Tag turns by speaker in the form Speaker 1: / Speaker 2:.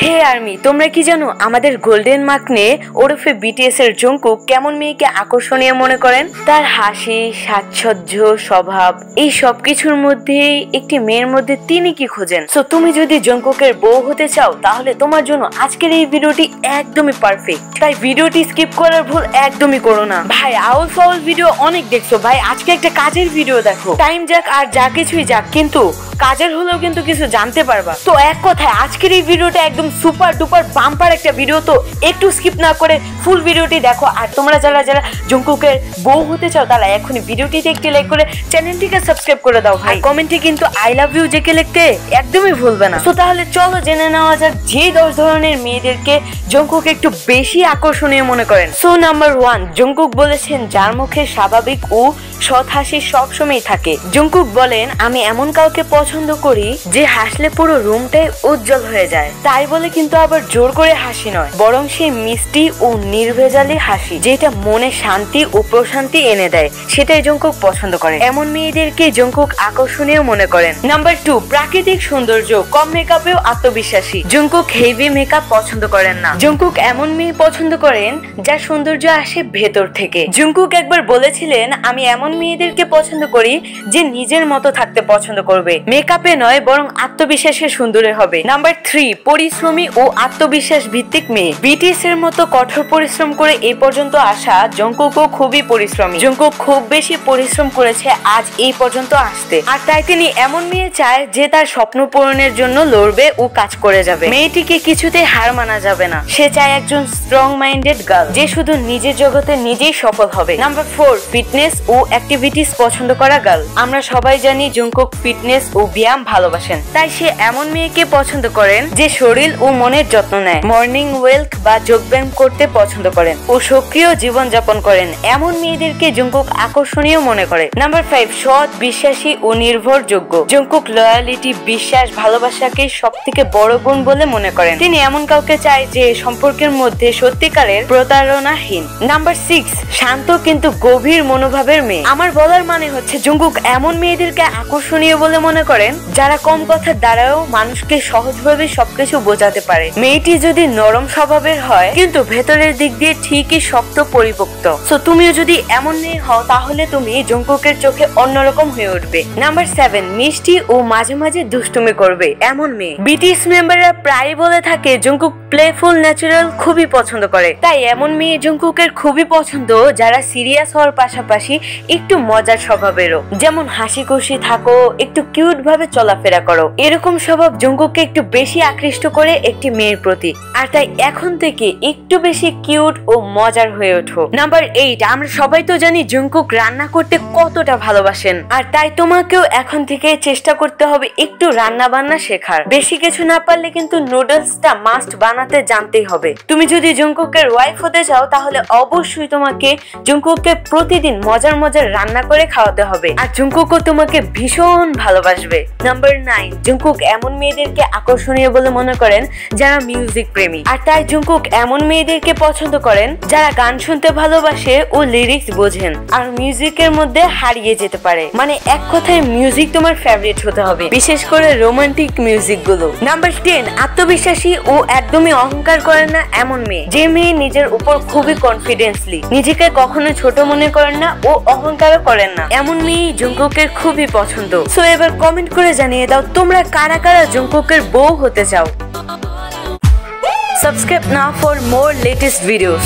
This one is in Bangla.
Speaker 1: হে আর্মি, তোমরা কি জানো আমাদের গোল্ডেন মাকনে ওরফে বিটিএস এর জংকুক কেমন মেয়েকে আকর্ষণীয় মনে করেন? তার হাসি, সাজসজ্জ, স্বভাব, এই সবকিছুর মধ্যে একটি মেয়ের মধ্যে তিনি কি খোঁজেন। সো তুমি যদি জংকুকের বউ হতে চাও তাহলে তোমার জন্য আজকের এই ভিডিওটি একদমই পারফেক্ট। তাই ভিডিওটি স্কিপ করার ভুল একদমই করো না। ভাই আউল ফাউল ভিডিও অনেক দেখছো, ভাই আজকে একটা কাজের ভিডিও দেখো। টাইম যাক আর যা কিছুই যাক, কিন্তু কাজের হলেও কিন্তু কিছু জানতে পারবা। তো এক কথায় আজকের এই ভিডিওটা একদম সুপার ডুপার বাম্পার একটা ভিডিও, তো একটু স্কিপ না করে ফুল ভিডিওটি দেখো। আর তোমরা যারা যারা জংকুকের বউ হতে চাও তারা এখনই ভিডিওটিতে একটি লাইক করে চ্যানেলটিকে সাবস্ক্রাইব করে দাও ভাই। কমেন্টে কিন্তু আই লাভ ইউ জেকে লিখতে একদমই ভুলবে না। তো তাহলে চলো জেনে নেওয়া যাক যে 10 ধরনের মেয়েদেরকে জংকুক একটু বেশি আকর্ষণীয় মনে করেন। সো নাম্বার 1, জংকুক বলেছেন যার মুখে স্বাভাবিক ও সৎ হাসি সবসময় থাকে। জংকুক বলেন, আমি এমন কাউকে পছন্দ করি যে হাসলে পুরো রুমটাই উজ্জ্বল হয়ে যায়। তাই বলে কিন্তু আবার জোর করে হাসি নয়, বরং সেই মিষ্টি ও নির্ভেজালি হাসি যেটা মনে শান্তি ও প্রশান্তি এনে দেয়, সেটাই জংকুক পছন্দ করে। এমন মেয়েদেরকে জংকুক আকর্ষণীয় মনে করেন। নাম্বার 2, প্রাকৃতিক সৌন্দর্য, কম মেকআপেও আত্মবিশ্বাসী। জংকুক হেভি মেকআপ পছন্দ করেন না। জংকুক এমন মেয়ে পছন্দ করেন যার সৌন্দর্য আসে ভেতর থেকে। জংকুক একবার বলেছিলেন, আমি এমন মেয়েদেরকে পছন্দ করি যে নিজের মতো থাকতে পছন্দ করবে, মেকআপে নয় বরং আত্মবিশ্বাসে সুন্দরে হবে। নাম্বার 3, পরিশ্রমী ও আত্মবিশ্বাস ভিত্তিক মেয়ে। বিটিএস এর মতো কঠোর পরিশ্রম করে এই পর্যন্ত আসা জংকুকও খুবই পরিশ্রমী। জংকুক খুব বেশি পরিশ্রম করেছে আজ এই পর্যন্ত আসতে, আর তাই তিনি এমন মেয়ে চায় যে তার স্বপ্ন পূরণের জন্য লড়বে ও কাজ করে যাবে। মেয়েটিকে কিছুতে হার মানা যাবে না। সে চায় একজন স্ট্রং মাইন্ডেড গার্ল যে শুধু নিজের জগতে নিজেই সফল হবে। নাম্বার 4, ফিটনেস ও অ্যাক্টিভিটিস পছন্দ করা গার্ল। আমরা সবাই জানি জংকুক ফিটনেস ও ব্যায়াম ভালোবাসেন, তাই সে এমন মেয়েকে পছন্দ করেন যে শরীর ও মনের যত্ন নেয়, মর্নিং ওয়াক বা যোগব্যায়াম করতে পছন্দ করেন ও সক্রিয় জীবন যাপন করেন। এমন মেয়েদেরকে জংকুক আকর্ষণীয় মনে করে। নাম্বার 5, সৎ, বিশ্বাসী ও নির্ভরযোগ্য। জংকুক লয়ালিটি, বিশ্বাস, ভালোবাসাকে সবথেকে বড় গুণ বলে মনে করেন। তিনি এমন কাউকে চায় যে সম্পর্কের মধ্যে সত্যিকারের প্রতারণাহীন। নাম্বার 6, শান্ত কিন্তু গভীর মনোভাবের মেয়ে। আমার বলার মানে হচ্ছে জংকুক এমন মেয়েদেরকে আকর্ষণীয় বলে মনে করেন যারা কম কথার দ্বারাও মানুষকে সহজভাবে সবকিছু বোঝাতে পারে। মেয়েটি যদি নরম স্বভাবের হয় কিন্তু ভেতরের দিক দিয়ে ঠিকই শক্ত পরিপক্ত। সো তুমিও যদি এমন মেয়ে হও তাহলে তুমি জংকুকের চোখে অন্যরকম হয়ে উঠবে। নাম্বার 7, মিষ্টি ও মাঝে মাঝে দুষ্টুমি করবে এমন মেয়ে। বিটিএস মেম্বাররা প্রায় বলে থাকে জংকুক প্লেফুল, ন্যাচারাল খুবই পছন্দ করে। তাই এমন মেয়ে জংকুকের খুবই পছন্দ যারা সিরিয়াস হওয়ার পাশাপাশি একটু মজার স্বভাবেরও, যেমন হাসি খুশি থাকো, একটু কিউট ভাবে চলাফেরা করো। এরকম স্বভাব জংকুককে একটু বেশি আকৃষ্ট করে একটি মেয়ের প্রতি, আর তাই এখন থেকে একটু বেশি কিউট ও মজার হয়ে ওঠো। নাম্বার 8, আমরা সবাই তো জানি জংকুক রান্না করতে কতটা ভালোবাসেন, আর তাই তোমাকেও এখন থেকে চেষ্টা করতে হবে একটু রান্না বান্না শেখার। বেশি কিছু না পারলে কিন্তু নুডলসটা মাস্ট বানাতে জানতেই হবে। তুমি যদি জংকুকের ওয়াইফ হতে চাও তাহলে অবশ্যই তোমাকে জংকুককে প্রতিদিন মজার মজার রান্না করে খাওয়াতে হবে, আর জংকুকও তোমাকে ভীষণ ভালোবাসবে। নাম্বার 9, জংকুক এমন মেয়েদেরকে আকর্ষণীয় বলে মনে করেন যারা মিউজিক প্রেমী, আর তাই জংকুক এমন মেয়েদেরকে পছন্দ করেন যারা গান শুনতে ভালোবাসে ও লিরিক্স বোঝেন আর মিউজিকের মধ্যে হারিয়ে যেতে পারে। মানে এক কথায় মিউজিক তোমার ফেভারিট হতে হবে, বিশেষ করে রোমান্টিক মিউজিক গুলো। নাম্বার 10, আত্মবিশ্বাসী ও একদমই অহংকার করেন না এমন মেয়ে। যে মেয়ে নিজের উপর খুবই কনফিডেন্সলি, নিজেকে কখনো ছোট মনে করেন না ও অহংকারও করেন না, এমন মেয়ে জংকুকের খুবই পছন্দ। সো এবার কমেন্ট করে জানিয়ে দাও তোমরা কারা কারা জংকুকের বউ হতে চাও। Subscribe now for more latest videos.